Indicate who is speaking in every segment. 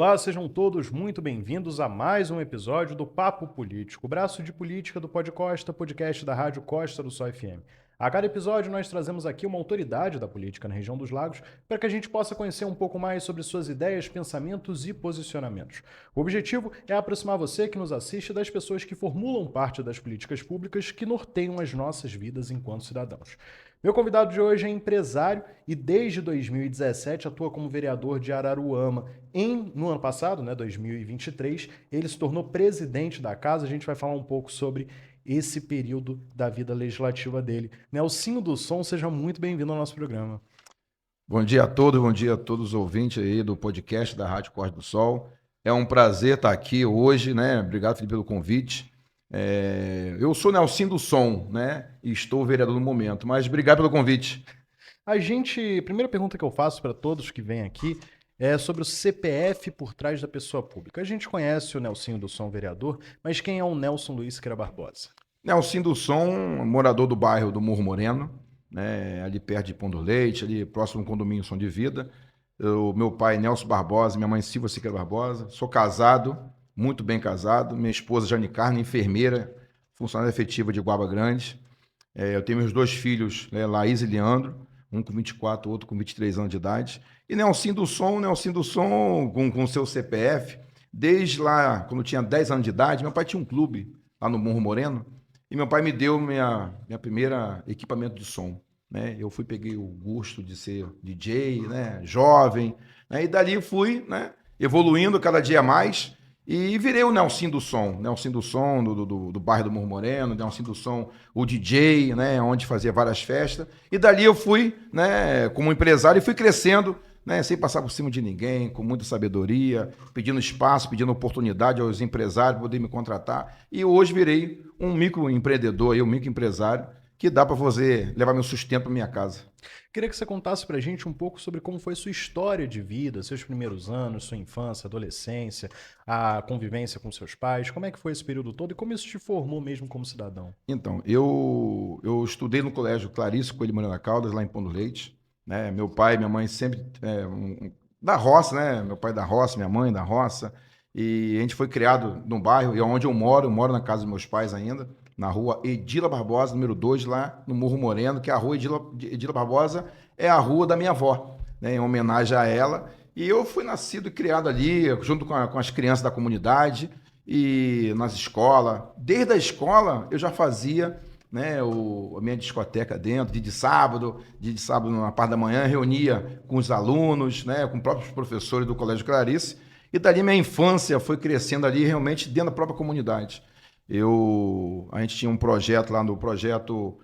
Speaker 1: Olá, sejam todos muito bem-vindos a mais um episódio do Papo Político, o braço de política do Pod Costa, podcast da Rádio Costa do Sol FM. A cada episódio nós trazemos aqui uma autoridade da política na região dos lagos para que a gente possa conhecer um pouco mais sobre suas ideias, pensamentos e posicionamentos. O objetivo é aproximar você que nos assiste das pessoas que formulam parte das políticas públicas que norteiam as nossas vidas enquanto cidadãos. Meu convidado de hoje é empresário e desde 2017 atua como vereador de Araruama. No ano passado, 2023, ele se tornou presidente da casa. A gente vai falar um pouco sobre esse período da vida legislativa dele. Nelsinho do Som, seja muito bem-vindo ao nosso programa.
Speaker 2: Bom dia a todos os ouvintes aí do podcast da Rádio Costa do Sol. É um prazer estar aqui hoje, né? Obrigado, Felipe, pelo convite. Eu sou Nelsinho do Som, né? E estou vereador no momento, mas obrigado pelo convite.
Speaker 1: A primeira pergunta que eu faço para todos que vêm aqui é sobre o CPF por trás da pessoa pública. A gente conhece o Nelsinho do Som, vereador, mas quem é o Nelson Luiz Queira Barbosa?
Speaker 2: Nelsinho do Som, morador do bairro do Morro Moreno, né? Ali perto de Pão do Leite, ali próximo ao condomínio Som de Vida. Meu pai, Nelson Barbosa, minha mãe, Silvia Siqueira Barbosa. Sou casado, muito bem casado. Minha esposa, Jane Carne, enfermeira, funcionária efetiva de Guaba Grande. Eu tenho meus dois filhos, né, Laís e Leandro, um com 24, outro com 23 anos de idade. E Nelsinho do Som com seu CPF, desde lá, quando eu tinha 10 anos de idade, meu pai tinha um clube lá no Morro Moreno, e meu pai me deu minha primeira equipamento de som. Né? Peguei o gosto de ser DJ, né? Jovem, né? E dali fui, né? Evoluindo cada dia mais e virei o Nelsinho do Som do bairro do Morro Moreno, Nelsinho do Som, o DJ, né? Onde fazia várias festas. E dali eu fui, né? Como empresário e fui crescendo, né? Sem passar por cima de ninguém, com muita sabedoria, pedindo espaço, pedindo oportunidade aos empresários para poder me contratar. E hoje virei um microempreendedor, um microempresário, que dá para você levar meu sustento para minha casa.
Speaker 1: Queria que você contasse para a gente um pouco sobre como foi sua história de vida, seus primeiros anos, sua infância, adolescência, a convivência com seus pais. Como é que foi esse período todo e como isso te formou mesmo como cidadão?
Speaker 2: Então, eu estudei no colégio Clarice Coelho Moreira Caldas, lá em Pão do Leite. Né? Meu pai e minha mãe sempre da roça, né? Meu pai da roça, minha mãe da roça. E a gente foi criado no bairro, e onde eu moro na casa dos meus pais ainda, na rua Edila Barbosa, número 2, lá no Morro Moreno, que é a rua Edila Barbosa, é a rua da minha avó, né? Em homenagem a ela. E eu fui nascido e criado ali, junto com as crianças da comunidade e nas escolas. Desde a escola eu já fazia, né, a minha discoteca dentro, dia de sábado na parte da manhã, reunia com os alunos, né, com próprios professores do Colégio Clarice, e dali minha infância foi crescendo ali realmente dentro da própria comunidade. A gente tinha um projeto lá no projeto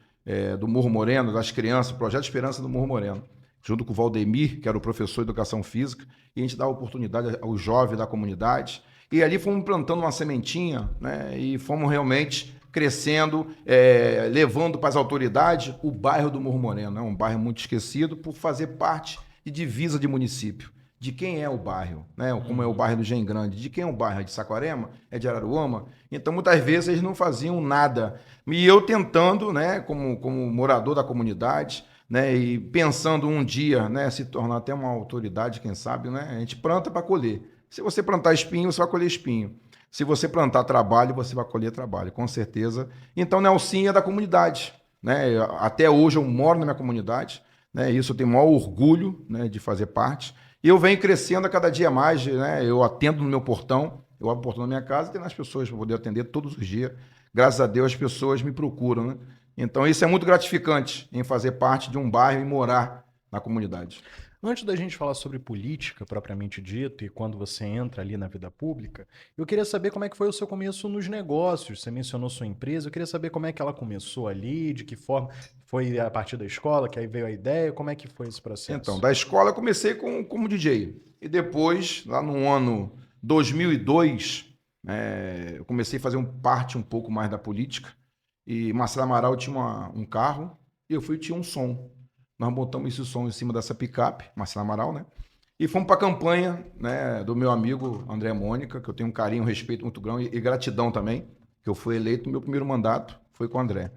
Speaker 2: do Morro Moreno, das crianças, Projeto Esperança do Morro Moreno, junto com o Valdemir, que era o professor de Educação Física, e a gente dava oportunidade aos jovens da comunidade, e ali fomos plantando uma sementinha, né, e fomos realmente crescendo, levando para as autoridades o bairro do Morro Moreno, né, um bairro muito esquecido por fazer parte de divisa de município. De quem é o bairro, né? Como é o bairro do Gen Grande, de quem é o bairro? É de Saquarema? É de Araruama? Então, muitas vezes, eles não faziam nada. E eu tentando, né, como morador da comunidade, né, e pensando um dia, né, se tornar até uma autoridade, quem sabe, né? A gente planta para colher. Se você plantar espinho, você vai colher espinho. Se você plantar trabalho, você vai colher trabalho, com certeza. Então, Nelsinho é da comunidade, né? Até hoje eu moro na minha comunidade, né? Isso eu tenho o maior orgulho, né, de fazer parte. E eu venho crescendo a cada dia mais, né? Eu atendo no meu portão, eu abro o portão da minha casa e tenho as pessoas para poder atender todos os dias. Graças a Deus as pessoas me procuram, né? Então isso é muito gratificante em fazer parte de um bairro e morar na comunidade.
Speaker 1: Antes da gente falar sobre política propriamente dito e quando você entra ali na vida pública, eu queria saber como é que foi o seu começo nos negócios. Você mencionou sua empresa, eu queria saber como é que ela começou ali, de que forma foi a partir da escola, que aí veio a ideia, como é que foi esse
Speaker 2: Então,
Speaker 1: processo?
Speaker 2: da escola eu comecei como DJ. E depois, lá no ano 2002, eu comecei a fazer parte um pouco mais da política. E Marcelo Amaral tinha um carro e tinha um som. Nós botamos esse som em cima dessa picape, Marcelo Amaral, né? E fomos para a campanha, né, do meu amigo André Mônica, que eu tenho um carinho, um respeito muito grande e gratidão também, que eu fui eleito no meu primeiro mandato, foi com o André.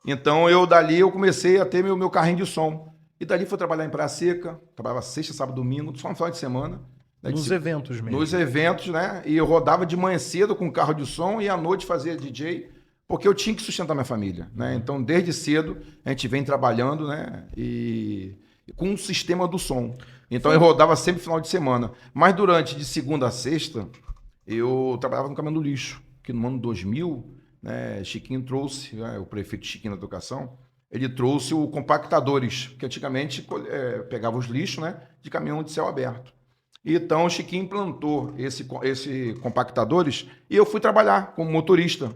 Speaker 2: Então, dali eu comecei a ter meu carrinho de som. E dali fui trabalhar em Praia Seca, trabalhava sexta, sábado, domingo, só no final de semana. né,
Speaker 1: Nos eventos mesmo.
Speaker 2: Nos eventos, né? E eu rodava de manhã cedo com carro de som e à noite fazia DJ, porque eu tinha que sustentar minha família, né? Então, desde cedo, a gente vem trabalhando, né? E com um sistema do som. Então, eu rodava sempre final de semana. Mas durante de segunda a sexta, eu trabalhava no caminhão do lixo, que no ano 2000, né, Chiquinho trouxe, né, o prefeito Chiquinho da Educação, ele trouxe o compactadores, que antigamente pegava os lixos, né, de caminhão de céu aberto. Então, o Chiquinho implantou esse compactadores e eu fui trabalhar como motorista.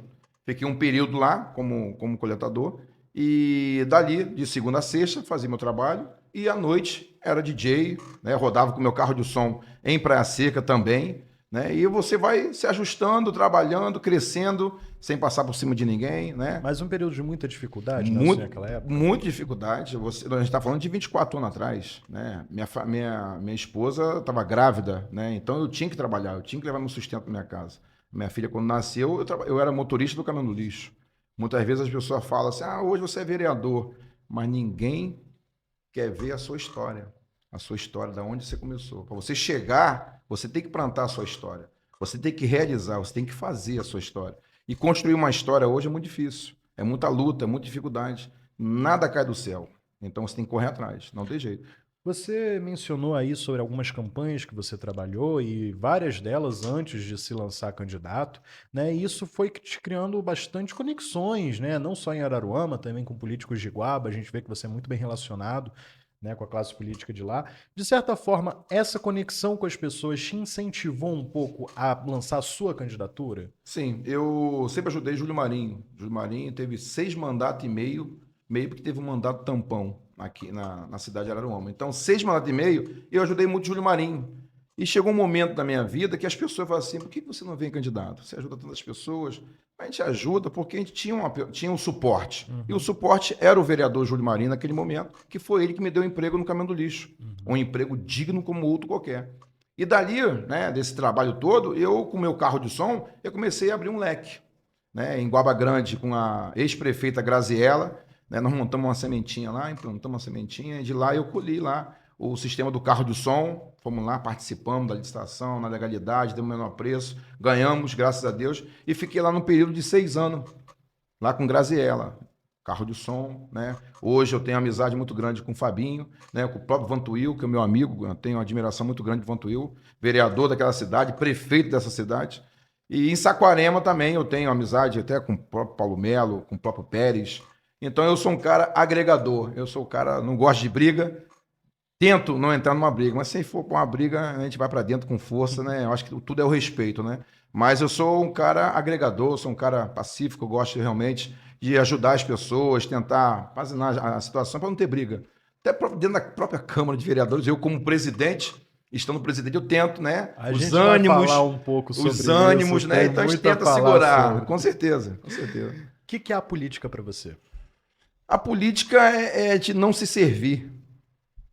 Speaker 2: Fiquei um período lá como coletador e dali, de segunda a sexta, fazia meu trabalho e à noite era DJ, né, rodava com meu carro de som em Praia Seca também, né, e você vai se ajustando, trabalhando, crescendo, sem passar por cima de ninguém, né?
Speaker 1: Mas um período de muita dificuldade, né, naquela época?
Speaker 2: Muita dificuldade. A gente está falando de 24 anos atrás, né? Minha esposa estava grávida, né? Então eu tinha que trabalhar, eu tinha que levar meu sustento na minha casa. Minha filha, quando nasceu, eu era motorista do caminhão do lixo. Muitas vezes as pessoas falam assim, hoje você é vereador, mas ninguém quer ver a sua história, da onde você começou. Para você chegar, você tem que plantar a sua história, você tem que realizar, você tem que fazer a sua história. E construir uma história hoje é muito difícil, é muita luta, é muita dificuldade, nada cai do céu. Então você tem que correr atrás, não tem jeito.
Speaker 1: Você mencionou aí sobre algumas campanhas que você trabalhou e várias delas antes de se lançar candidato, né? E isso foi te criando bastante conexões, né? Não só em Araruama, também com políticos de Iguaba. A gente vê que você é muito bem relacionado, né, com a classe política de lá. De certa forma, essa conexão com as pessoas te incentivou um pouco a lançar a sua candidatura?
Speaker 2: Sim, eu sempre ajudei Júlio Marinho. Júlio Marinho teve 6 mandatos e meio porque teve um mandato tampão aqui na cidade de Araruama. Então, 6 mandatos e meio, eu ajudei muito Júlio Marinho. E chegou um momento da minha vida que as pessoas falam assim, por que você não vem candidato? Você ajuda tantas pessoas. A gente ajuda porque a gente tinha um suporte. E o suporte era o vereador Júlio Marinho naquele momento, que foi ele que me deu emprego no caminhão do lixo. Um emprego digno como outro qualquer. E dali, né, desse trabalho todo, eu, com o meu carro de som, eu comecei a abrir um leque. Né, em Guaba Grande, com a ex-prefeita Graziella, né, nós montamos uma sementinha lá, implantamos uma sementinha, e de lá eu colhi lá o sistema do carro de som, fomos lá, participamos da licitação, na legalidade, demos o menor preço, ganhamos, graças a Deus, e fiquei lá no período de 6 anos, lá com Graziella, carro de som, né? Hoje eu tenho amizade muito grande com o Fabinho, né? Com o próprio Vantuil, que é meu amigo, eu tenho uma admiração muito grande do Vantuil, vereador daquela cidade, prefeito dessa cidade. E em Saquarema também eu tenho amizade até com o próprio Paulo Melo, com o próprio Pérez. Então eu sou um cara agregador, eu sou um cara, não gosto de briga, tento não entrar numa briga, mas se for para uma briga, a gente vai para dentro com força, né? Eu acho que tudo é o respeito, né? Mas eu sou um cara agregador, sou um cara pacífico, eu gosto realmente de ajudar as pessoas, tentar apazinar a situação para não ter briga. Até dentro da própria Câmara de Vereadores, eu como presidente, estando presidente, eu tento, né?
Speaker 1: A gente vai falar um pouco sobre
Speaker 2: os ânimos,
Speaker 1: isso,
Speaker 2: né? Então a gente tenta segurar, sobre. Com certeza, com certeza.
Speaker 1: O que é a política para você?
Speaker 2: A política é de não se servir,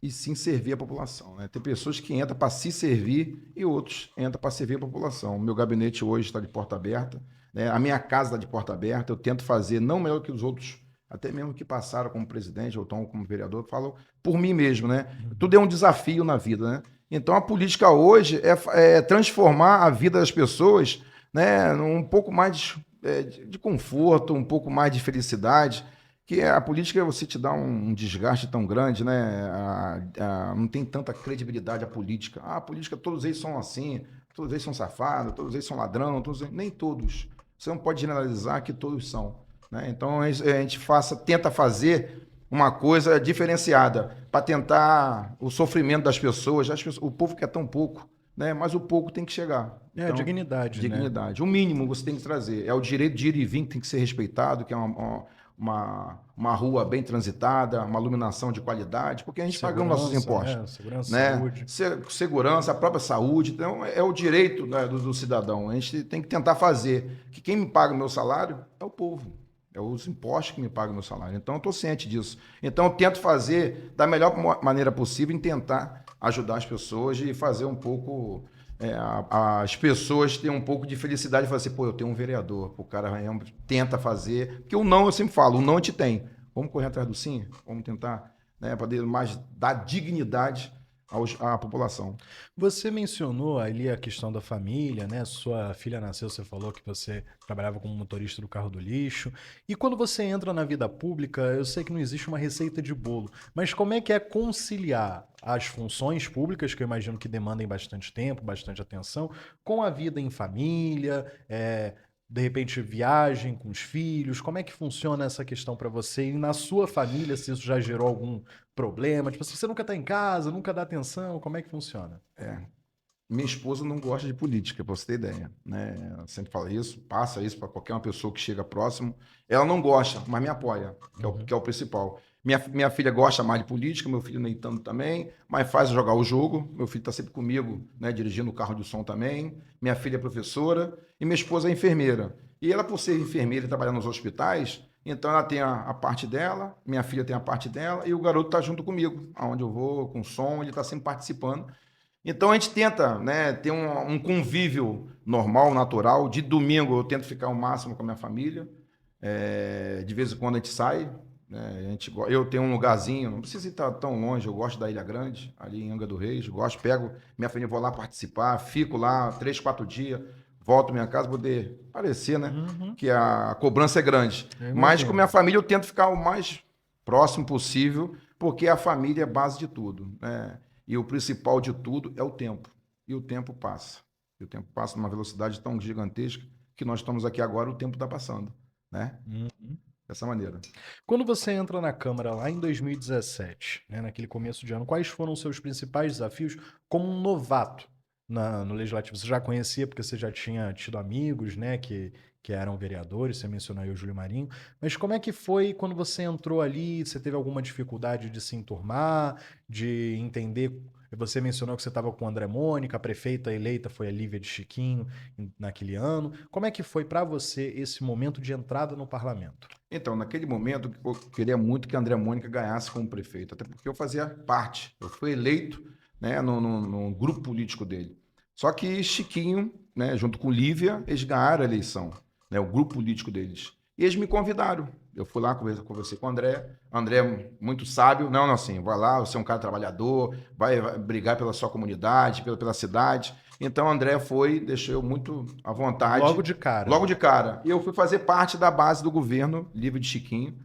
Speaker 2: e sim servir a população. Né? Tem pessoas que entram para se servir e outros entram para servir a população. O meu gabinete hoje está de porta aberta, né? A minha casa está de porta aberta, eu tento fazer não melhor que os outros, até mesmo que passaram como presidente ou estão como vereador, falam por mim mesmo. Né? Tudo é um desafio na vida. Né? Então a política hoje é transformar a vida das pessoas, né, um pouco mais de conforto, um pouco mais de felicidade. Que a política, você te dá um desgaste tão grande, né? Não tem tanta credibilidade a política. A política, todos eles são assim, todos eles são safados, todos eles são ladrão, nem todos. Você não pode generalizar que todos são. Né? Então, a gente tenta fazer uma coisa diferenciada para tentar o sofrimento das pessoas. O povo quer tão pouco, né? Mas o pouco tem que chegar.
Speaker 1: Então, dignidade,
Speaker 2: dignidade. Né? O mínimo você tem que trazer. É o direito de ir e vir que tem que ser respeitado, que é uma rua bem transitada, uma iluminação de qualidade, porque a gente paga os nossos impostos.
Speaker 1: Segurança,
Speaker 2: né?
Speaker 1: Saúde.
Speaker 2: Segurança, a própria saúde. Então, é o direito, né, do cidadão. A gente tem que tentar fazer que quem me paga o meu salário é o povo. É os impostos que me pagam o meu salário. Então, eu estou ciente disso. Então, eu tento fazer da melhor maneira possível em tentar ajudar as pessoas e fazer um pouco... as pessoas têm um pouco de felicidade e falam assim, pô, eu tenho um vereador, o cara tenta fazer, porque o não, eu sempre falo, o não a gente tem, vamos correr atrás do sim, vamos tentar, né, poder mais dar dignidade à população.
Speaker 1: Você mencionou ali a questão da família, né? Sua filha nasceu, você falou que você trabalhava como motorista do carro do lixo. E quando você entra na vida pública, eu sei que não existe uma receita de bolo, mas como é que é conciliar as funções públicas, que eu imagino que demandem bastante tempo, bastante atenção, com a vida em família, de repente viagem com os filhos? Como é que funciona essa questão para você? E na sua família, se isso já gerou algum problema? Tipo, se você nunca tá em casa, nunca dá atenção, como é que funciona?
Speaker 2: Minha esposa não gosta de política, para você ter ideia, né? Ela sempre fala isso, passa isso para qualquer uma pessoa que chega próximo. Ela não gosta, mas me apoia, que é o principal. Minha filha gosta mais de política, meu filho nem tanto também, mas faz jogar o jogo. Meu filho está sempre comigo, né, dirigindo o carro de som também. Minha filha é professora e minha esposa é enfermeira. E ela, por ser enfermeira e trabalhar nos hospitais, então ela tem a parte dela, minha filha tem a parte dela e o garoto está junto comigo, aonde eu vou, com som, ele está sempre participando. Então a gente tenta, né, ter um convívio normal, natural. De domingo eu tento ficar o máximo com a minha família. De vez em quando a gente sai. Né, eu tenho um lugarzinho, não precisa estar tão longe, eu gosto da Ilha Grande, ali em Angra do Reis. Gosto, pego minha família, vou lá participar, fico lá 3, 4 dias, volto à minha casa, poder parecer, né?
Speaker 1: Uhum.
Speaker 2: Que a cobrança é grande.
Speaker 1: Eu
Speaker 2: Mas com
Speaker 1: imagino.
Speaker 2: minha família eu tento ficar o mais próximo possível, porque a família é a base de tudo, né? E o principal de tudo é o tempo. E o tempo passa. E o tempo passa numa velocidade tão gigantesca que nós estamos aqui agora, o tempo está passando, né?
Speaker 1: Uhum.
Speaker 2: Dessa maneira.
Speaker 1: Quando você entra na Câmara lá em 2017, né, naquele começo de ano, quais foram os seus principais desafios como um novato no Legislativo? Você já conhecia porque você já tinha tido amigos, né, que eram vereadores, você mencionou aí o Júlio Marinho, mas como é que foi quando você entrou ali? Você teve alguma dificuldade de se enturmar, de entender? Você mencionou que você estava com o André Mônica, a prefeita eleita foi a Lívia de Chiquinho naquele ano. Como é que foi para você esse momento de entrada no parlamento?
Speaker 2: Então, naquele momento, eu queria muito que a André Mônica ganhasse como prefeito, até porque eu fazia parte, eu fui eleito, né, no grupo político dele. Só que Chiquinho, né, junto com Lívia, eles ganharam a eleição, né, o grupo político deles. E eles me convidaram. Eu fui lá, conversei com o André. André, muito sábio. Não, assim, vai lá, você é um cara trabalhador, vai brigar pela sua comunidade, pela cidade. Então, o André foi, deixou eu muito à vontade.
Speaker 1: Logo de cara.
Speaker 2: Logo de cara. E eu fui fazer parte da base do governo Livre de Chiquinho,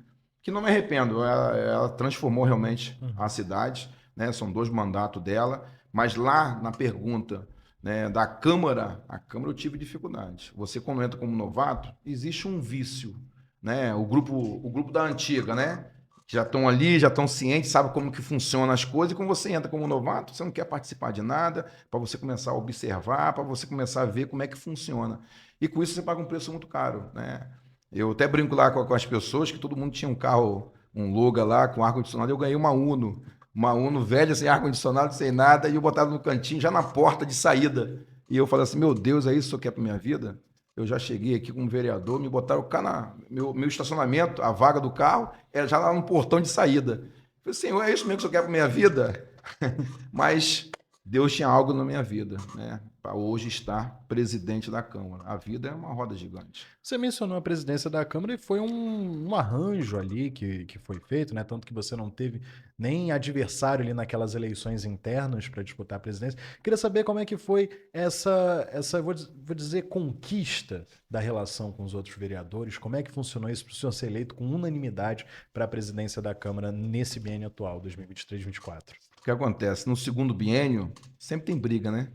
Speaker 2: que não me arrependo. Ela transformou realmente a cidade, né? São 2 mandatos dela. Mas lá na pergunta, né, da Câmara, a Câmara eu tive dificuldade. Você, quando entra como novato, existe um vício, né? O grupo da antiga, né? Já estão ali, já estão cientes, sabem como que funcionam as coisas, e quando você entra como novato, você não quer participar de nada, para você começar a observar, para você começar a ver como é que funciona. E com isso você paga um preço muito caro, né? Eu até brinco lá com as pessoas que todo mundo tinha um carro, um Loga lá com ar-condicionado, eu ganhei uma Uno velha, sem ar-condicionado, sem nada, e eu botava no cantinho, já na porta de saída. E eu falei assim, meu Deus, é isso que eu quero para minha vida? Eu já cheguei aqui com um vereador, me botaram o carro meu estacionamento, a vaga do carro, era já lá no portão de saída. Eu falei, Senhor, é isso mesmo que eu quero para minha vida? Mas Deus tinha algo na minha vida, né? Para hoje estar presidente da Câmara. A vida é uma roda gigante.
Speaker 1: Você mencionou a presidência da Câmara e foi um arranjo ali que foi feito, né? Tanto que você não teve nem adversário ali naquelas eleições internas para disputar a presidência. Queria saber como é que foi essa vou dizer, conquista da relação com os outros vereadores. Como é que funcionou isso para o senhor ser eleito com unanimidade para a presidência da Câmara nesse biênio atual, 2023-2024?
Speaker 2: O que acontece? No segundo biênio, sempre tem briga, né?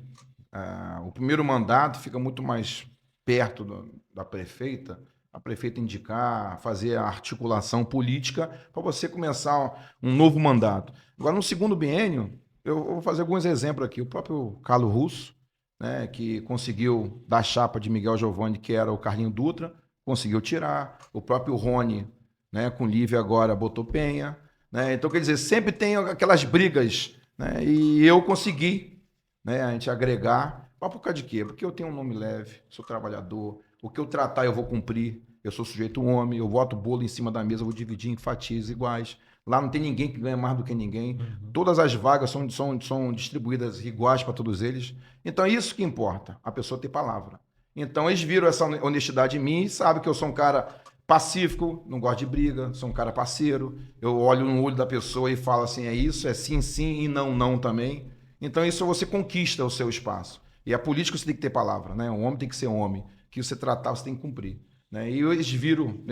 Speaker 2: O primeiro mandato fica muito mais perto da prefeita, a prefeita indicar, fazer a articulação política para você começar um novo mandato. Agora, no segundo biênio, eu vou fazer alguns exemplos aqui. O próprio Carlos Russo, né, que conseguiu da chapa de Miguel Giovanni, que era o Carlinho Dutra, conseguiu tirar. O próprio Rony, né, com Lívia agora, botou Penha. Né? Então, quer dizer, sempre tem aquelas brigas, né? E eu consegui, né, a gente agregar. Mas por causa de quê? Porque eu tenho um nome leve, sou trabalhador, o que eu tratar eu vou cumprir, eu sou sujeito homem, eu boto o bolo em cima da mesa, eu vou dividir em fatias iguais. Lá não tem ninguém que ganha mais do que ninguém. Todas as vagas são distribuídas iguais para todos eles. Então é isso que importa, a pessoa ter palavra. Então eles viram essa honestidade em mim e sabem que eu sou um cara pacífico, não gosto de briga, sou um cara parceiro. Eu olho no olho da pessoa e falo assim, é isso, é sim, sim e não, não também. Então isso você conquista o seu espaço. E a política você tem que ter palavra, né? O homem tem que ser homem. O que você tratar, você tem que cumprir. Né? E eles viram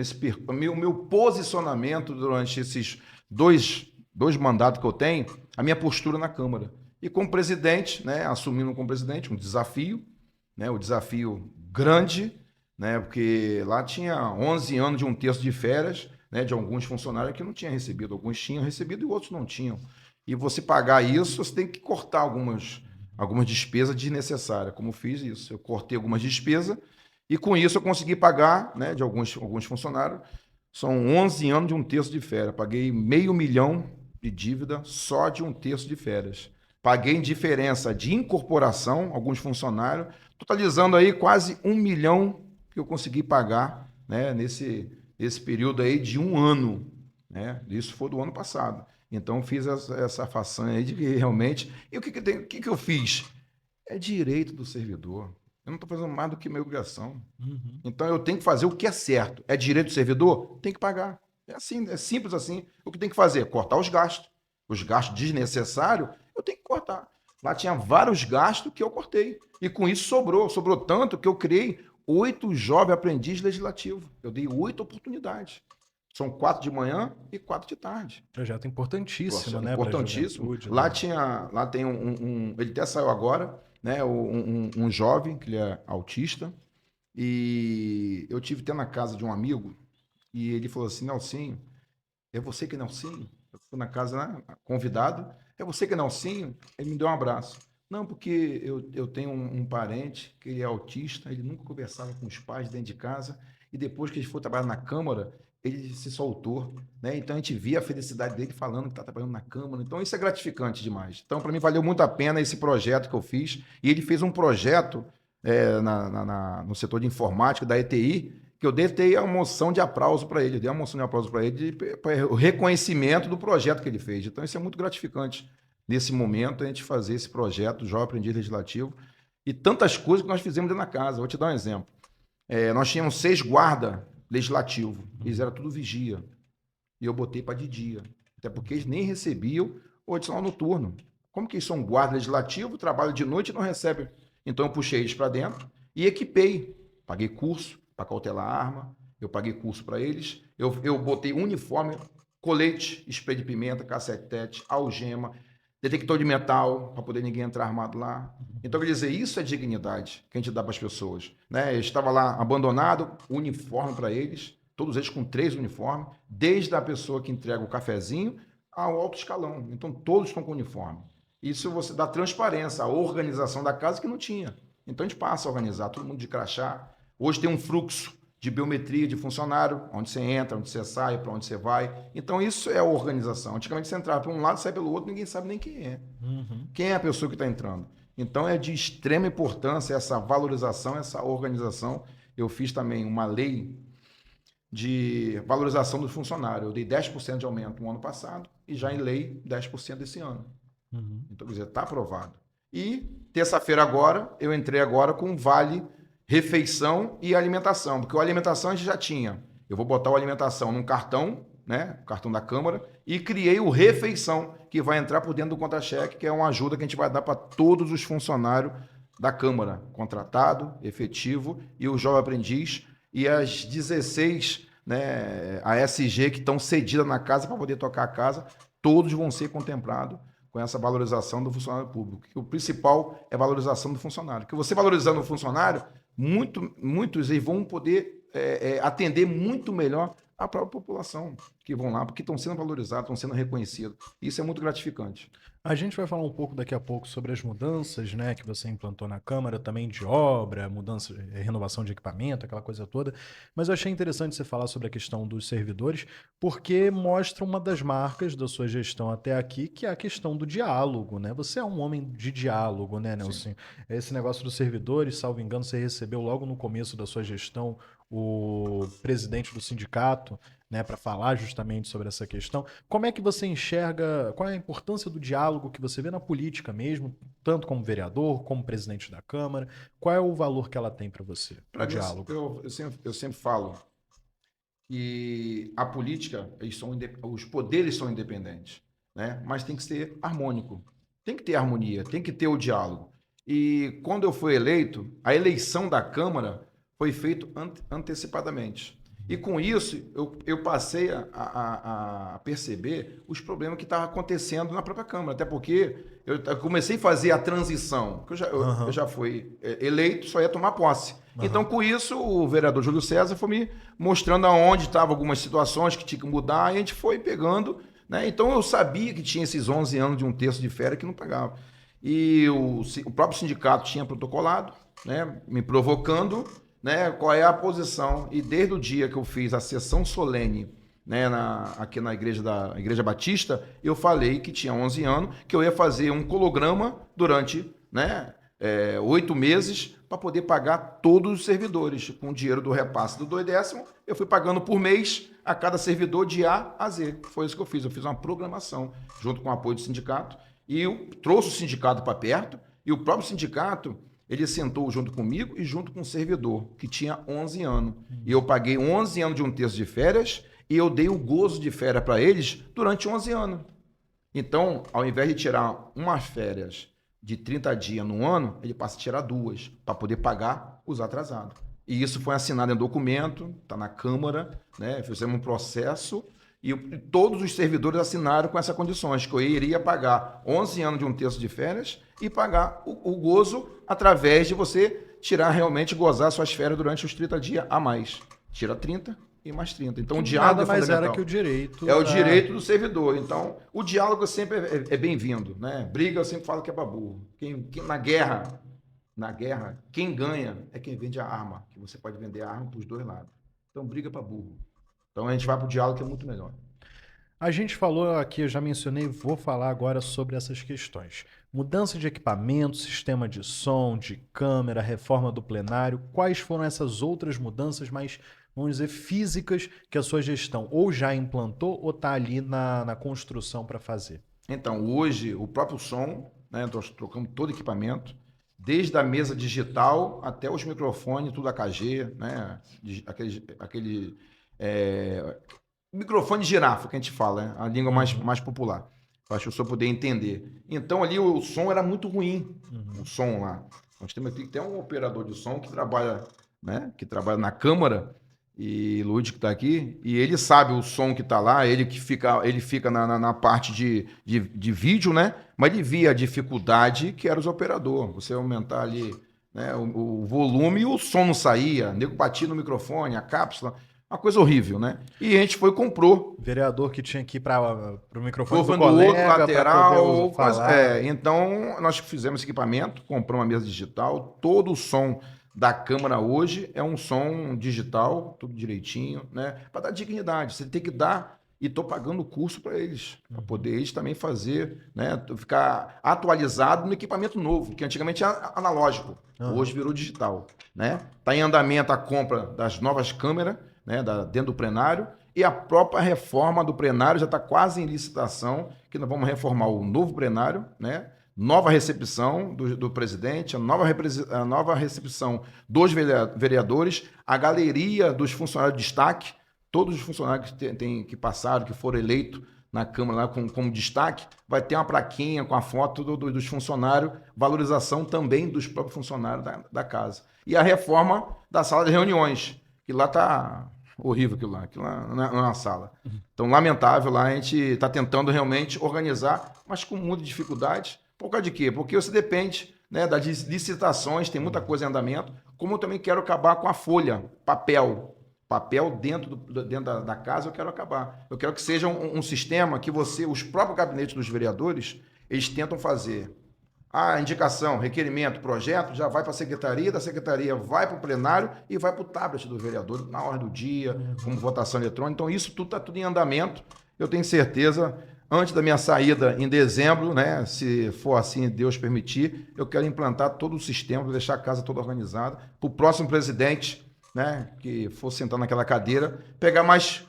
Speaker 2: meu posicionamento durante esses dois mandatos que eu tenho, a minha postura na Câmara. E como presidente, né, assumindo como presidente, um desafio, né, um desafio grande, né, porque lá tinha 11 anos de um terço de férias, né, de alguns funcionários que não tinham recebido. Alguns tinham recebido e outros não tinham. E você pagar isso, você tem que cortar algumas despesas desnecessárias. Como eu fiz isso? Eu cortei algumas despesas e com isso eu consegui pagar, né, de alguns funcionários. São 11 anos de um terço de férias. Paguei R$ 500 mil de dívida só de um terço de férias. Paguei em diferença de incorporação, alguns funcionários, totalizando aí quase 1 milhão que eu consegui pagar, né, nesse período aí de um ano. Né? Isso foi do ano passado. Então fiz essa façanha aí de que realmente. E o que eu fiz? É direito do servidor. Eu não estou fazendo mais do que minha obrigação.
Speaker 1: Uhum.
Speaker 2: Então eu tenho que fazer o que é certo. É direito do servidor? Tem que pagar. É assim, é simples assim. O que tem que fazer? Cortar os gastos. Os gastos desnecessários, eu tenho que cortar. Lá tinha vários gastos que eu cortei. E com isso sobrou. Sobrou tanto que eu criei 8 jovens aprendizes legislativos. Eu dei 8 oportunidades. São 4 de manhã e 4 de tarde.
Speaker 1: Projeto importantíssimo,
Speaker 2: Processo
Speaker 1: né, para a
Speaker 2: importantíssimo.
Speaker 1: juventude.
Speaker 2: Lá tem ele até saiu agora, né? Um jovem, que ele é autista, e eu tive até na casa de um amigo, e ele falou assim, Nelsinho, é você que é Nelsinho? Eu fui na casa, né, convidado, é você que é Nelsinho? Ele me deu um abraço. Não, porque eu tenho um parente que ele é autista, ele nunca conversava com os pais dentro de casa, e depois que ele foi trabalhar na Câmara, ele se soltou, né? Então a gente via a felicidade dele falando que está trabalhando na Câmara. Então isso é gratificante demais. Então, para mim, valeu muito a pena esse projeto que eu fiz. E ele fez um projeto no setor de informática da ETI, que eu dei a moção de aplauso para ele. Eu dei uma moção de aplauso para ele, para o reconhecimento do projeto que ele fez. Então, isso é muito gratificante nesse momento, a gente fazer esse projeto do Jovem Aprendiz Legislativo. E tantas coisas que nós fizemos dentro da casa. Vou te dar um exemplo. Nós tínhamos 6 guardas legislativos, eles eram tudo vigia. E eu botei para de dia. Até porque eles nem recebiam o adicional noturno. Como que eles são guarda legislativo, trabalham de noite e não recebem? Então eu puxei eles para dentro e equipei. Paguei curso para cautelar a arma, eu paguei curso para eles, eu botei uniforme, colete, spray de pimenta, cacetete, algema, detector de metal, para poder ninguém entrar armado lá. Então, quer dizer, isso é dignidade que a gente dá para as pessoas. Né? Eu estava lá abandonado, uniforme para eles, todos eles com 3 uniformes, desde a pessoa que entrega o cafezinho ao alto escalão. Então, todos estão com uniforme. Isso você dá transparência, a organização da casa que não tinha. Então, a gente passa a organizar, todo mundo de crachá. Hoje tem um fluxo de biometria de funcionário, onde você entra, onde você sai, para onde você vai. Então, isso é a organização. Antigamente, você entrava para um lado, sai pelo outro, ninguém sabe nem quem é.
Speaker 1: Uhum.
Speaker 2: Quem é a pessoa que está entrando? Então, é de extrema importância essa valorização, essa organização. Eu fiz também uma lei de valorização do funcionário. Eu dei 10% de aumento no ano passado e já em lei 10% esse ano.
Speaker 1: Uhum.
Speaker 2: Então, quer dizer, está aprovado. E terça-feira agora, eu entrei agora com vale refeição e alimentação, porque a alimentação a gente já tinha. Eu vou botar a alimentação num cartão, né, cartão da Câmara, e criei o refeição, que vai entrar por dentro do contra-cheque, que é uma ajuda que a gente vai dar para todos os funcionários da Câmara, contratado, efetivo, e o jovem aprendiz, e as 16, né, ASG que estão cedidas na casa para poder tocar a casa, todos vão ser contemplados com essa valorização do funcionário público. O principal é a valorização do funcionário. Que você valorizando o funcionário, muitos vão poder atender muito melhor a própria população que vão lá, porque estão sendo valorizados, estão sendo reconhecidos. Isso é muito gratificante.
Speaker 1: A gente vai falar um pouco daqui a pouco sobre as mudanças, né, que você implantou na Câmara, também de obra, mudança, renovação de equipamento, aquela coisa toda. Mas eu achei interessante você falar sobre a questão dos servidores, porque mostra uma das marcas da sua gestão até aqui, que é a questão do diálogo, né? Você é um homem de diálogo, né, Nelson? Esse negócio dos servidores, salvo engano, você recebeu logo no começo da sua gestão o presidente do sindicato, né, para falar justamente sobre essa questão. Como é que você enxerga, qual é a importância do diálogo que você vê na política mesmo, tanto como vereador, como presidente da Câmara? Qual é o valor que ela tem para você, o diálogo?
Speaker 2: Eu sempre falo que a política, os poderes são independentes, né? Mas tem que ser harmônico. tem que ter harmonia, tem que ter o diálogo. E quando eu fui eleito, a eleição da Câmara foi feita antecipadamente. E com isso, eu passei a perceber os problemas que estavam acontecendo na própria Câmara. Até porque eu comecei a fazer a transição, porque eu já fui eleito, só ia tomar posse. Então, com isso, o vereador Júlio César foi me mostrando aonde estavam algumas situações que tinha que mudar, e a gente foi pegando, né? Então, eu sabia que tinha esses 11 anos de um terço de férias que não pagava. E o próprio sindicato tinha protocolado, né? Me provocando, né, qual é a posição. E desde o dia que eu fiz a sessão solene, né, aqui na Igreja Batista, eu falei que tinha 11 anos, que eu ia fazer um colograma durante, né, 8 meses para poder pagar todos os servidores. Com o dinheiro do repasse do 2º, eu fui pagando por mês a cada servidor de A a Z. Foi isso que eu fiz. Eu fiz uma programação junto com o apoio do sindicato e eu trouxe o sindicato para perto e o próprio sindicato ele sentou junto comigo e junto com o servidor, que tinha 11 anos. E eu paguei 11 anos de um terço de férias e eu dei o gozo de férias para eles durante 11 anos. Então, ao invés de tirar umas férias de 30 dias no ano, ele passa a tirar 2 para poder pagar os atrasados. E isso foi assinado em documento, está na Câmara, né? Fizemos um processo e todos os servidores assinaram com essas condições, que eu iria pagar 11 anos de um terço de férias e pagar o gozo através de você tirar realmente, gozar suas férias durante os 30 dias a mais. Tira 30 e mais 30. Então, o diálogo
Speaker 1: nada mais era que o direito.
Speaker 2: É o direito do servidor. Então, o diálogo sempre é bem-vindo, né? Briga, eu sempre falo que é pra burro. Na guerra, quem ganha é quem vende a arma, que você pode vender a arma para os dois lados. Então, briga para burro. Então, a gente vai para o diálogo que é muito melhor.
Speaker 1: A gente falou aqui, eu já mencionei, vou falar agora sobre essas questões. Mudança de equipamento, sistema de som, de câmera, reforma do plenário. Quais foram essas outras mudanças mais, vamos dizer, físicas que a sua gestão ou já implantou ou está ali na construção para fazer?
Speaker 2: Então, hoje, o próprio som, né? Nós trocamos todo o equipamento, desde a mesa digital até os microfones, tudo AKG, né? Aquele microfone de girafa que a gente fala, né? A língua mais popular. Para o senhor poder entender. Então, ali o som era muito ruim, o som lá. Nós temos aqui até um operador de som que trabalha, né? Que trabalha na Câmara, e Luiz que está aqui, e ele sabe o som que está lá, ele fica na parte de vídeo, né? Mas ele via a dificuldade que era os operadores. Você aumentar ali, né, o volume e o som não saía, o nego batia no microfone, a cápsula, uma coisa horrível, né? E a gente foi e comprou.
Speaker 1: Vereador que tinha que ir para o microfone do
Speaker 2: Do
Speaker 1: colega
Speaker 2: outro lateral.
Speaker 1: falar.
Speaker 2: Então, nós fizemos esse equipamento, compramos uma mesa digital, todo o som da Câmara hoje é um som digital, tudo direitinho, né? Para dar dignidade. Você tem que dar, e estou pagando o curso para eles, para poder eles também fazer, né? Ficar atualizado no equipamento novo, que antigamente era analógico, hoje virou digital, né? Está em andamento a compra das novas câmeras, né? Dentro do plenário, e a própria reforma do plenário já está quase em licitação, que nós vamos reformar o novo plenário, né? Nova recepção do presidente, a nova recepção dos vereadores, a galeria dos funcionários de destaque, todos os funcionários que passaram, que foram eleitos na Câmara lá como destaque, vai ter uma plaquinha com a foto dos funcionários, valorização também dos próprios funcionários da casa. E a reforma da sala de reuniões, que lá está horrível aquilo lá não é uma sala. Então, lamentável, lá a gente está tentando realmente organizar, mas com muita dificuldade. Por causa de quê? Porque você depende, né, das licitações, tem muita coisa em andamento, como eu também quero acabar com a folha, papel. Papel dentro da casa eu quero acabar. Eu quero que seja um sistema que os próprios gabinetes dos vereadores, eles tentam fazer a indicação, requerimento, projeto, já vai para a secretaria, da secretaria vai para o plenário e vai para o tablet do vereador na hora do dia, como votação eletrônica. Então, isso tudo está tudo em andamento. Eu tenho certeza, antes da minha saída em dezembro, né, se for assim, Deus permitir, eu quero implantar todo o sistema, deixar a casa toda organizada, para o próximo presidente, né, que for sentar naquela cadeira, pegar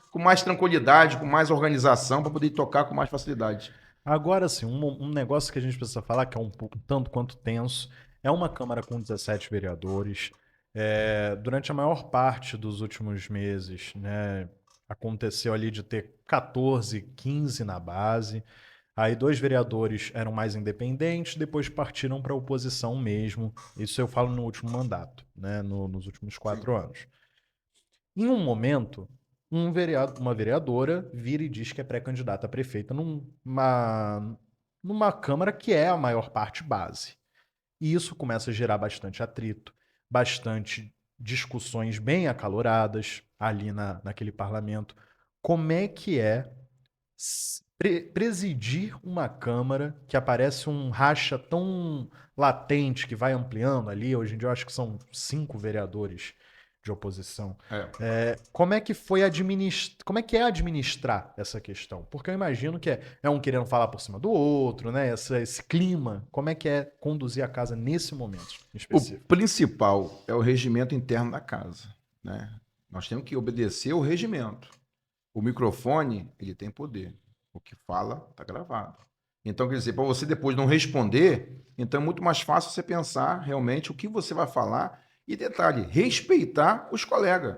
Speaker 2: com mais tranquilidade, com mais organização, para poder tocar com mais facilidade.
Speaker 1: Agora, sim, um negócio que a gente precisa falar, que é um tanto quanto tenso, é uma Câmara com 17 vereadores. Durante a maior parte dos últimos meses, né, aconteceu ali de ter 14, 15 na base. Aí 2 vereadores eram mais independentes, depois partiram para a oposição mesmo. Isso eu falo no último mandato, né? Nos últimos 4 anos. Em um momento, uma vereadora vira e diz que é pré-candidata a prefeita numa Câmara que é a maior parte base. E isso começa a gerar bastante atrito, bastante discussões bem acaloradas ali naquele parlamento. Como é que é presidir uma Câmara que aparece um racha tão latente que vai ampliando ali? Hoje em dia eu acho que são 5 vereadores de oposição. Como é que foi como é que é administrar essa questão? Porque eu imagino que é um querendo falar por cima do outro, né? Esse clima. Como é que é conduzir a casa nesse momento
Speaker 2: O
Speaker 1: específico?
Speaker 2: principal é o regimento interno da casa, né? Nós temos que obedecer o regimento. O microfone, ele tem poder. O que fala está gravado. Então, quer dizer, para você depois não responder, então é muito mais fácil você pensar realmente o que você vai falar e, detalhe, respeitar os colegas.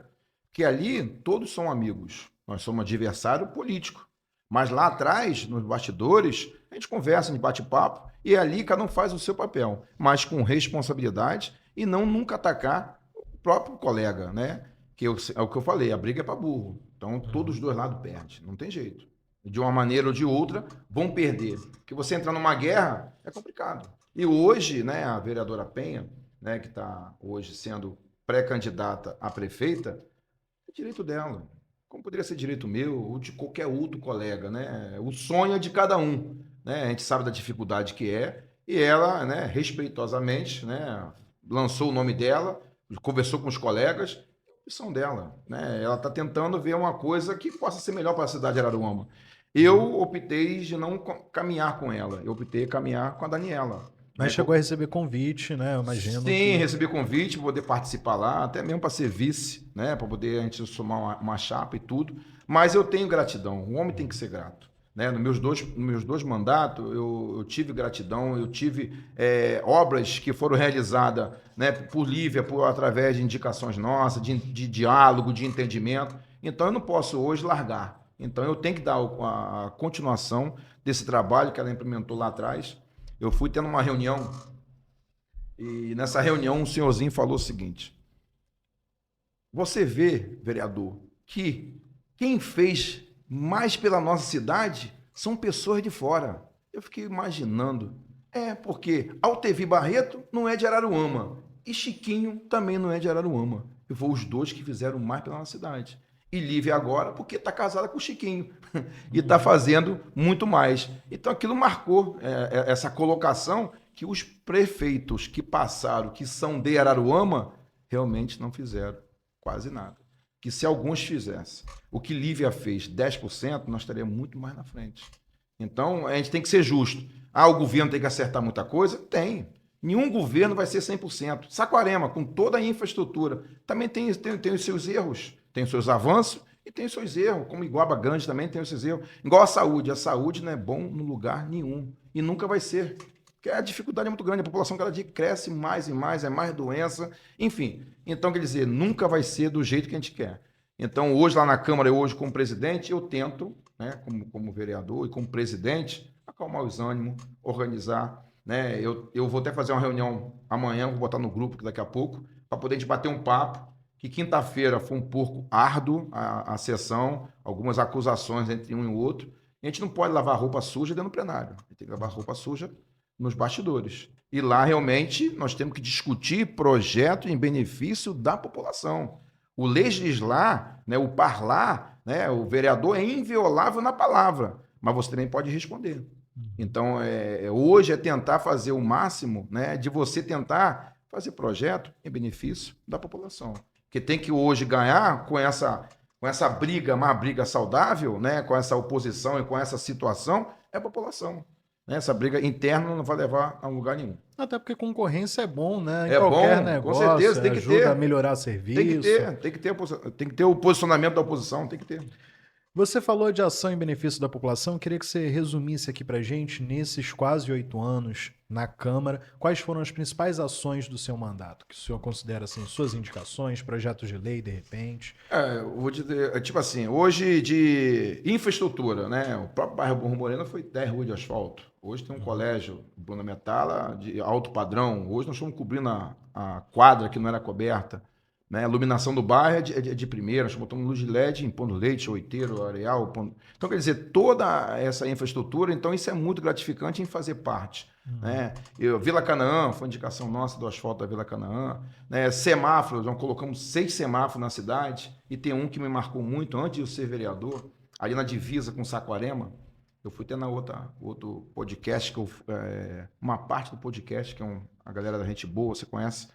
Speaker 2: Que ali todos são amigos. Nós somos adversário político. Mas lá atrás, nos bastidores, a gente conversa, a gente bate papo e ali cada um faz o seu papel, mas com responsabilidade e não nunca atacar o próprio colega, né? É o que eu falei, a briga é para burro. Então, todos os dois lados perdem, não tem jeito. De uma maneira ou de outra, vão perder. Porque você entrar numa guerra é complicado. E hoje, né, a vereadora Penha, né, que está hoje sendo pré-candidata a prefeita, é direito dela. Como poderia ser direito meu ou de qualquer outro colega, né? O sonho é de cada um, né? A gente sabe da dificuldade que é, e ela, né, respeitosamente, né, lançou o nome dela, conversou com os colegas, opção dela, né? Ela está tentando ver uma coisa que possa ser melhor para a cidade de Araruama. Eu optei de não caminhar com ela, eu optei caminhar com a Daniela.
Speaker 1: Mas
Speaker 2: Né?
Speaker 1: chegou a receber convite, né? Eu imagino
Speaker 2: Sim,
Speaker 1: que.
Speaker 2: recebi convite para poder participar lá, até mesmo para ser vice, né? Para poder a gente somar uma chapa e tudo. Mas eu tenho gratidão, o homem tem que ser grato. Né? Nos meus dois mandatos, eu tive gratidão, eu tive obras que foram realizadas, né, por Lívia, através de indicações nossas, de diálogo, de entendimento. Então eu não posso hoje largar. Então eu tenho que dar a continuação desse trabalho que ela implementou lá atrás. Eu fui tendo uma reunião e nessa reunião um senhorzinho falou o seguinte: você vê, vereador, que quem fez mais pela nossa cidade são pessoas de fora. Eu fiquei imaginando. Porque Altevi Barreto não é de Araruama e Chiquinho também não é de Araruama. E foi os dois que fizeram mais pela nossa cidade. E Lívia agora, porque está casada com o Chiquinho e está fazendo muito mais. Então aquilo marcou essa colocação que os prefeitos que passaram, que são de Araruama, realmente não fizeram quase nada. Que se alguns fizessem o que Lívia fez, 10%, nós estaríamos muito mais na frente. Então, a gente tem que ser justo. O governo tem que acertar muita coisa? Tem. Nenhum governo vai ser 100%. Saquarema, com toda a infraestrutura, também tem os seus erros, tem os seus avanços e tem os seus erros. Como Iguaba Grande também tem os seus erros. Igual a saúde. A saúde não é bom no lugar nenhum. E nunca vai ser. Porque a dificuldade é muito grande. A população cada dia cresce mais e mais, é mais doença. Enfim. Então, quer dizer, nunca vai ser do jeito que a gente quer. Então, hoje lá na Câmara, hoje como presidente, eu tento, né, como vereador e como presidente, acalmar os ânimos, organizar. Né? Eu vou até fazer uma reunião amanhã, vou botar no grupo daqui a pouco, para poder a gente bater um papo, que quinta-feira foi um pouco árduo a sessão, algumas acusações entre um e o outro. A gente não pode lavar roupa suja dentro do plenário, a gente tem que lavar roupa suja nos bastidores. E lá, realmente, nós temos que discutir projeto em benefício da população. O legislar, né, o parlar, né, o vereador é inviolável na palavra, mas você também pode responder. Então, hoje é tentar fazer o máximo, né, de você tentar fazer projeto em benefício da população. Porque tem que hoje ganhar com essa briga, uma briga saudável, né, com essa oposição e com essa situação, é a população. Essa briga interna não vai levar a lugar nenhum.
Speaker 1: Até porque concorrência é bom, né? Em
Speaker 2: É
Speaker 1: qualquer
Speaker 2: bom,
Speaker 1: negócio,
Speaker 2: com certeza, tem que
Speaker 1: ajuda
Speaker 2: ter.
Speaker 1: a melhorar serviço.
Speaker 2: Tem que ter o posicionamento da oposição, tem que ter.
Speaker 1: Você falou de ação em benefício da população, eu queria que você resumisse aqui pra gente, nesses quase 8 anos na Câmara, quais foram as principais ações do seu mandato, que o senhor considera assim, suas indicações, projetos de lei, de repente?
Speaker 2: Eu vou dizer, tipo assim, hoje de infraestrutura, né? O próprio bairro Borro Moreno foi 10 ruas de asfalto. Hoje tem um colégio, Bruna Metala, de alto padrão. Hoje nós estamos cobrindo a quadra que não era coberta. Né? A iluminação do bairro é de primeira, nós botamos luz de LED em Pondo Leite, Oiteiro, Areal. Então, quer dizer, toda essa infraestrutura, então isso é muito gratificante em fazer parte. Né? Vila Canaã, foi indicação nossa do asfalto da Vila Canaã. Né? Semáforos, nós colocamos 6 semáforos na cidade, e tem um que me marcou muito, antes de eu ser vereador, ali na divisa com Saquarema. Eu fui até na outro podcast, uma parte do podcast, que é a galera da Gente Boa, você conhece?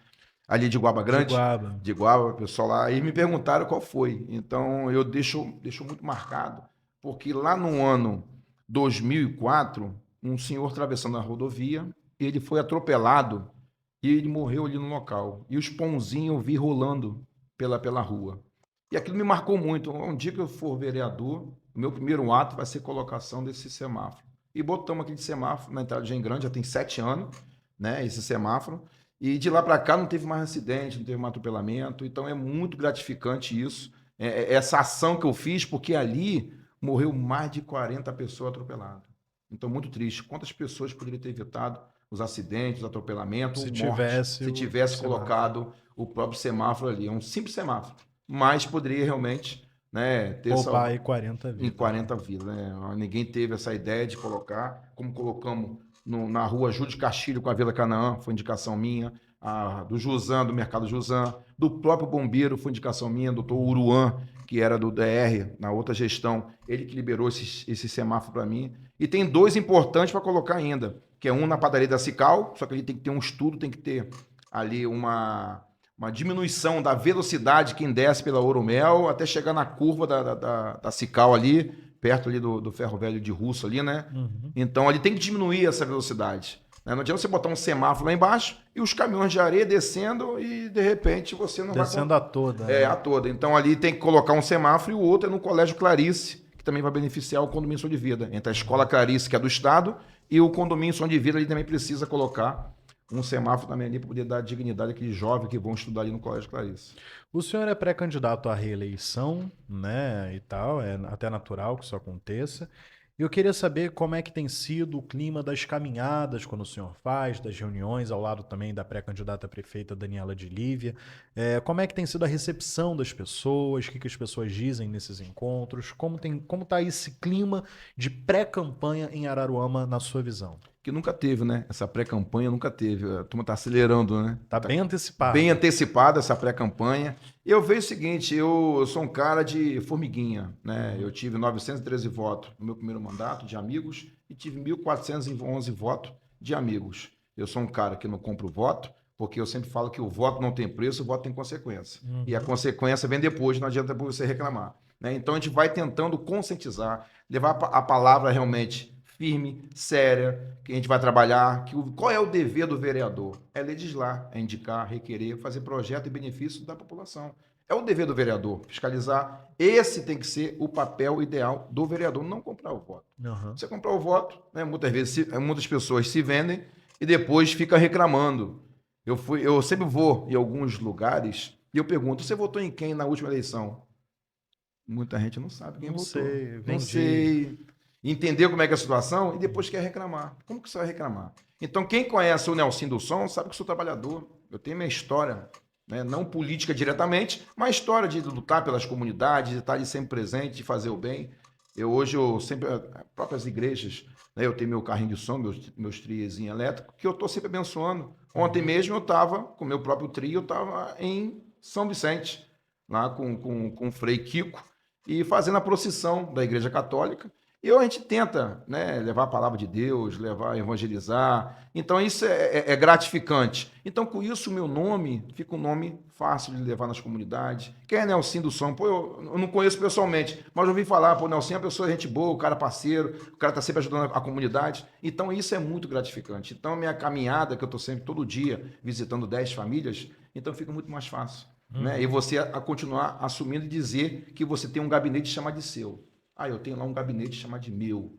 Speaker 2: Ali de Guaba
Speaker 1: De
Speaker 2: Grande,
Speaker 1: Guaba.
Speaker 2: de Guaba, o pessoal lá, e me perguntaram qual foi. Então, eu deixo muito marcado, porque lá no ano 2004, um senhor atravessando a rodovia, ele foi atropelado e ele morreu ali no local. E os pãozinhos eu vi rolando pela rua. E aquilo me marcou muito. Um dia que eu for vereador, o meu primeiro ato vai ser colocação desse semáforo. E botamos aquele semáforo na entrada de Engenho Grande, já tem 7 anos, né, esse semáforo. E de lá para cá não teve mais acidente, não teve mais atropelamento. Então é muito gratificante isso, essa ação que eu fiz, porque ali morreu mais de 40 pessoas atropeladas. Então, muito triste. Quantas pessoas poderiam ter evitado os acidentes, os atropelamentos
Speaker 1: Se
Speaker 2: ou morte
Speaker 1: tivesse
Speaker 2: se
Speaker 1: o
Speaker 2: tivesse
Speaker 1: semáforo.
Speaker 2: colocado o próprio semáforo ali? É um simples semáforo, mas poderia realmente, né, ter
Speaker 1: Poupar aí 40
Speaker 2: em
Speaker 1: vidas.
Speaker 2: 40 vidas. Né? Ninguém teve essa ideia de colocar, como colocamos na rua Júlio de Castilho com a Vila Canaã, foi indicação minha, do Jusan, do Mercado Jusan, do próprio bombeiro, foi indicação minha, doutor Uruan, que era do DR, na outra gestão, ele que liberou esse semáforo para mim. E tem 2 importantes para colocar ainda, que é um na padaria da Cical, só que ele tem que ter um estudo, tem que ter ali uma diminuição da velocidade quem desce pela Ouro Mel até chegar na curva da Cical ali, perto ali do Ferro Velho de Russo ali, né? Então ali tem que diminuir essa velocidade. Né? Não adianta você botar um semáforo lá embaixo e os caminhões de areia descendo e de repente você não
Speaker 1: Descendo
Speaker 2: vai...
Speaker 1: a toda.
Speaker 2: a toda. Então ali tem que colocar um semáforo e o outro é no Colégio Clarice, que também vai beneficiar o condomínio Som de Vida. Entre a Escola Clarice, que é do Estado, e o condomínio Som de Vida, ele também precisa colocar um semáforo também ali para poder dar dignidade àqueles jovens que vão estudar ali no Colégio Clarice.
Speaker 1: O senhor é pré-candidato à reeleição, né, e tal, é até natural que isso aconteça. E eu queria saber como é que tem sido o clima das caminhadas quando o senhor faz, das reuniões, ao lado também da pré-candidata prefeita Daniela de Lívia. Como é que tem sido a recepção das pessoas, o que as pessoas dizem nesses encontros, como está esse clima de pré-campanha em Araruama na sua visão?
Speaker 2: Que nunca teve, né? Essa pré-campanha nunca teve. A turma está acelerando, né?
Speaker 1: Está bem antecipado.
Speaker 2: Bem antecipada essa pré-campanha. Eu vejo o seguinte, eu sou um cara de formiguinha, né? Eu tive 913 votos no meu primeiro mandato de amigos e tive 1.411 votos de amigos. Eu sou um cara que não compro voto, porque eu sempre falo que o voto não tem preço, o voto tem consequência. E a consequência vem depois, não adianta depois você reclamar. Né? Então a gente vai tentando conscientizar, levar a palavra realmente firme, séria, que a gente vai trabalhar. Qual é o dever do vereador? É legislar, é indicar, requerer, fazer projeto em benefício da população. É o dever do vereador, fiscalizar. Esse tem que ser o papel ideal do vereador, não comprar o voto. Você comprar o voto, né, muitas vezes muitas pessoas se vendem e depois fica reclamando. Eu sempre vou em alguns lugares e eu pergunto, você votou em quem na última eleição? Muita gente não sabe quem votou. Não sei. Entender como é que é a situação e depois quer reclamar. Como que você vai reclamar? Então, quem conhece o Nelson do Som sabe que eu sou trabalhador. Eu tenho minha história, né? Não política diretamente, mas história de lutar pelas comunidades, de estar ali sempre presente, de fazer o bem. Hoje, sempre, próprias igrejas, né? Eu tenho meu carrinho de som, meus triezinhos elétricos, que eu estou sempre abençoando. Ontem mesmo eu estava com o meu próprio trio, eu estava em São Vicente, lá com o Frei Kiko, e fazendo a procissão da Igreja Católica. E a gente tenta, né, levar a palavra de Deus, levar a evangelizar. Então, isso é gratificante. Então, com isso, o meu nome fica um nome fácil de levar nas comunidades. Quem é Nelson do Som? Pô, eu não conheço pessoalmente, mas eu ouvi falar, pô, Nelson é uma pessoa gente boa, o cara parceiro, o cara está sempre ajudando a comunidade. Então, isso é muito gratificante. Então, minha caminhada, que eu estou sempre todo dia visitando 10 famílias, então fica muito mais fácil. Né? E você a continuar assumindo e dizer que você tem um gabinete chamado de seu. Ah, eu tenho lá um gabinete chamado de meu,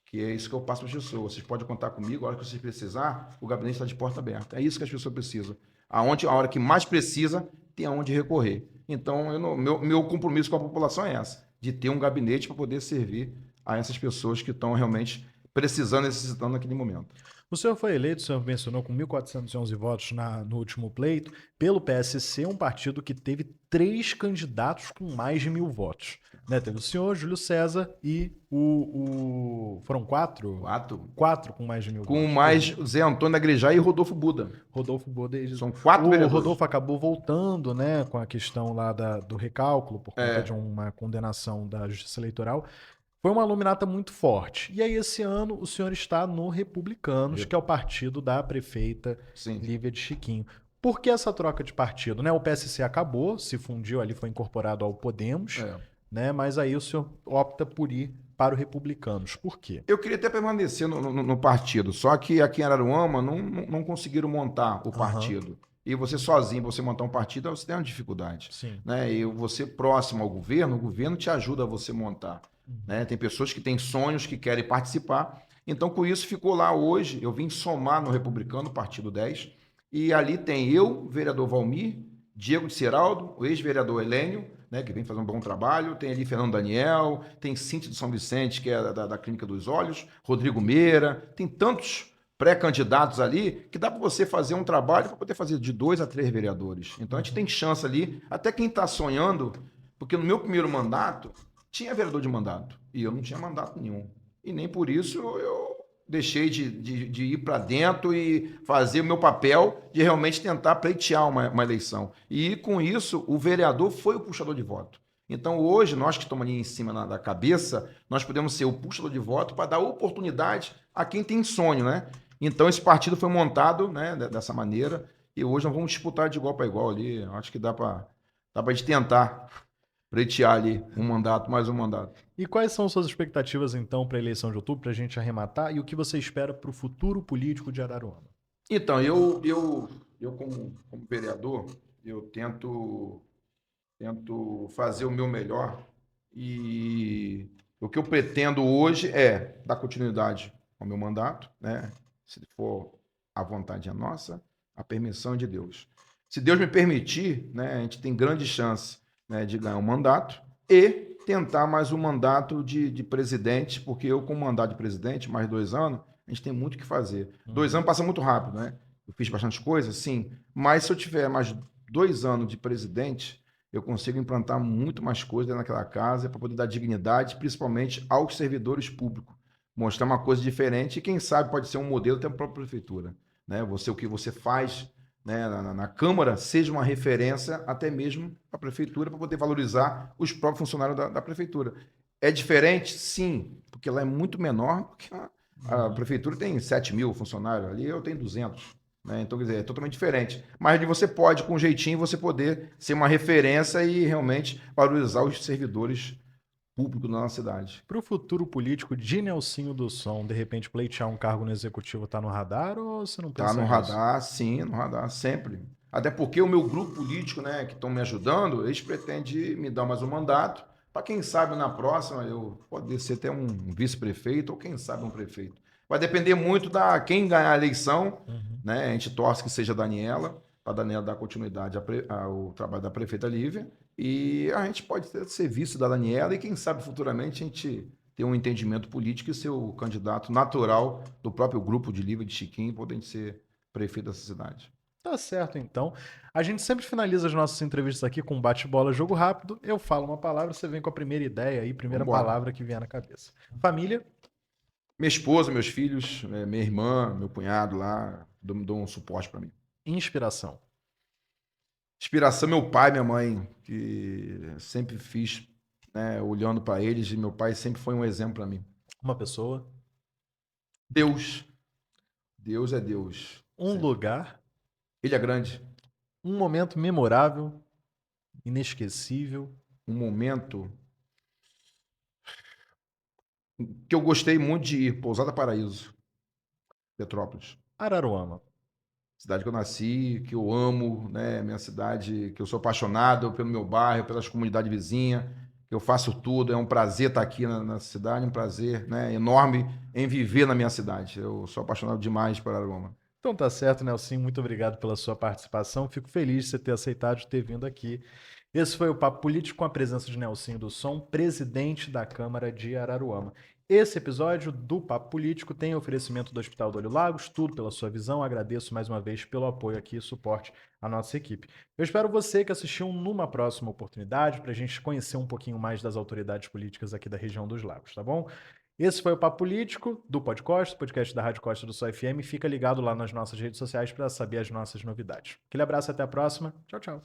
Speaker 2: que é isso que eu passo para as pessoas. Vocês podem contar comigo, a hora que vocês precisar, o gabinete está de porta aberta. É isso que as pessoas precisam. A hora que mais precisa, tem aonde recorrer. Então, meu compromisso com a população é essa, de ter um gabinete para poder servir a essas pessoas que estão realmente precisando, necessitando naquele momento.
Speaker 1: O senhor foi eleito, o senhor mencionou, com 1.411 votos no último pleito, pelo PSC, um partido que teve 3 candidatos com mais de 1.000 votos. Né? Teve o senhor, Júlio César e foram 4?
Speaker 2: Quatro.
Speaker 1: 4 com mais de 1.000
Speaker 2: Com
Speaker 1: votos.
Speaker 2: mais Zé Antônio Agrejá e Rodolfo Buda.
Speaker 1: Rodolfo Boda.
Speaker 2: São 4
Speaker 1: O
Speaker 2: vereadores.
Speaker 1: Rodolfo acabou voltando, né, com a questão lá do recálculo, por conta de uma condenação da Justiça Eleitoral. Foi uma luminata muito forte. E aí, esse ano, o senhor está no Republicanos, que é o partido da prefeita
Speaker 2: Sim.
Speaker 1: Lívia de Chiquinho. Por que essa troca de partido? Né? O PSC acabou, se fundiu ali, foi incorporado ao Podemos, né? Mas aí o senhor opta por ir para o Republicanos. Por quê?
Speaker 2: Eu queria até permanecer no partido, só que aqui em Araruama não conseguiram montar o partido. E você sozinho, você montar um partido, você tem uma dificuldade.
Speaker 1: Sim.
Speaker 2: Né? E você próximo ao governo, o governo te ajuda a você montar. Né? Tem pessoas que têm sonhos, que querem participar. Então, com isso, ficou lá hoje. Eu vim somar no Republicano, Partido 10. E ali tem eu, vereador Valmir, Diego de Seraldo, o ex-vereador Helênio, né, que vem fazendo um bom trabalho. Tem ali Fernando Daniel, tem Cíntia de São Vicente, que é da Clínica dos Olhos, Rodrigo Meira. Tem tantos pré-candidatos ali que dá para você fazer um trabalho para poder fazer de 2 a 3 vereadores. Então, a gente tem chance ali, até quem está sonhando, porque no meu primeiro mandato, tinha vereador de mandato e eu não tinha mandato nenhum. E nem por isso eu deixei de ir para dentro e fazer o meu papel de realmente tentar pleitear uma eleição. E com isso, o vereador foi o puxador de voto. Então hoje, nós que estamos ali em cima da cabeça, nós podemos ser o puxador de voto para dar oportunidade a quem tem sonho, né? Então esse partido foi montado, né, dessa maneira e hoje nós vamos disputar de igual para igual ali. Acho que dá para a gente tentar pleitear ali um mandato, mais um mandato.
Speaker 1: E quais são suas expectativas, então, para a eleição de outubro, para a gente arrematar, e o que você espera para o futuro político de Araruama?
Speaker 2: Então, eu como vereador, eu tento fazer o meu melhor e o que eu pretendo hoje é dar continuidade ao meu mandato, né? Se for a vontade é nossa, a permissão é de Deus. Se Deus me permitir, né, a gente tem grande chance, né, de ganhar um mandato e tentar mais um mandato de presidente, porque eu com mandato de presidente, mais 2 anos, a gente tem muito o que fazer. 2 anos passa muito rápido, né? Eu fiz bastante coisa, sim, mas se eu tiver mais 2 anos de presidente, eu consigo implantar muito mais coisas naquela casa para poder dar dignidade, principalmente aos servidores públicos. Mostrar uma coisa diferente e, quem sabe, pode ser um modelo até para a própria prefeitura. Né? O que você faz, né, na Câmara seja uma referência até mesmo para a prefeitura, para poder valorizar os próprios funcionários da prefeitura. É diferente? Sim, porque lá é muito menor, porque a prefeitura tem 7.000 funcionários, ali eu tenho 200. Né? Então, quer dizer, é totalmente diferente. Mas ali você pode, com um jeitinho, você poder ser uma referência e realmente valorizar os servidores públicos da nossa cidade.
Speaker 1: Para o futuro político de Nelsinho do Som, de repente pleitear um cargo no executivo tá no radar ou você não pensa
Speaker 2: Tá no
Speaker 1: nisso?
Speaker 2: radar, sim, no radar, sempre. Até porque o meu grupo político, né, que estão me ajudando, eles pretendem me dar mais um mandato, para quem sabe na próxima eu poder ser até um vice-prefeito ou quem sabe um prefeito. Vai depender muito da quem ganhar a eleição, né? A gente torce que seja a Daniela, para a Daniela dar continuidade ao trabalho da prefeita Lívia, e a gente pode ser vice da Daniela e quem sabe futuramente a gente ter um entendimento político e ser o candidato natural do próprio grupo de Lívia de Chiquinho, podendo ser prefeito dessa cidade.
Speaker 1: Tá certo, então. A gente sempre finaliza as nossas entrevistas aqui com um bate-bola, jogo rápido. Eu falo uma palavra, você vem com a primeira ideia aí, primeira
Speaker 2: Vambora.
Speaker 1: palavra que vier na cabeça. Família,
Speaker 2: Minha esposa, meus filhos, minha irmã, meu cunhado lá, dão um suporte para mim.
Speaker 1: inspiração.
Speaker 2: Inspiração, meu pai, minha mãe, que sempre fiz, né, olhando para eles, e meu pai sempre foi um exemplo para mim.
Speaker 1: Uma pessoa,
Speaker 2: Deus. Deus é Deus.
Speaker 1: um
Speaker 2: Sempre.
Speaker 1: lugar,
Speaker 2: Ele é grande.
Speaker 1: um momento memorável, inesquecível.
Speaker 2: Um momento que eu gostei muito de ir, Pousada Paraíso, Petrópolis.
Speaker 1: Araruama.
Speaker 2: Cidade que eu nasci, que eu amo, né? Minha cidade, que eu sou apaixonado pelo meu bairro, pelas comunidades vizinhas, eu faço tudo. É um prazer estar aqui na cidade, um prazer, né, enorme em viver na minha cidade. Eu sou apaixonado demais por Araruama.
Speaker 1: Então tá certo, Nelson. Muito obrigado pela sua participação. Fico feliz de você ter aceitado ter vindo aqui. Esse foi o Papo Político com a presença de Nelsinho do Som, presidente da Câmara de Araruama. Esse episódio do Papo Político tem oferecimento do Hospital do Olho Lagos, tudo pela sua visão. Agradeço mais uma vez pelo apoio aqui e suporte à nossa equipe. Eu espero você que assistiu numa próxima oportunidade para a gente conhecer um pouquinho mais das autoridades políticas aqui da região dos Lagos, tá bom? Esse foi o Papo Político do Podcosta, podcast da Rádio Costa do Sol FM. Fica ligado lá nas nossas redes sociais para saber as nossas novidades. Aquele abraço, até a próxima. Tchau, tchau.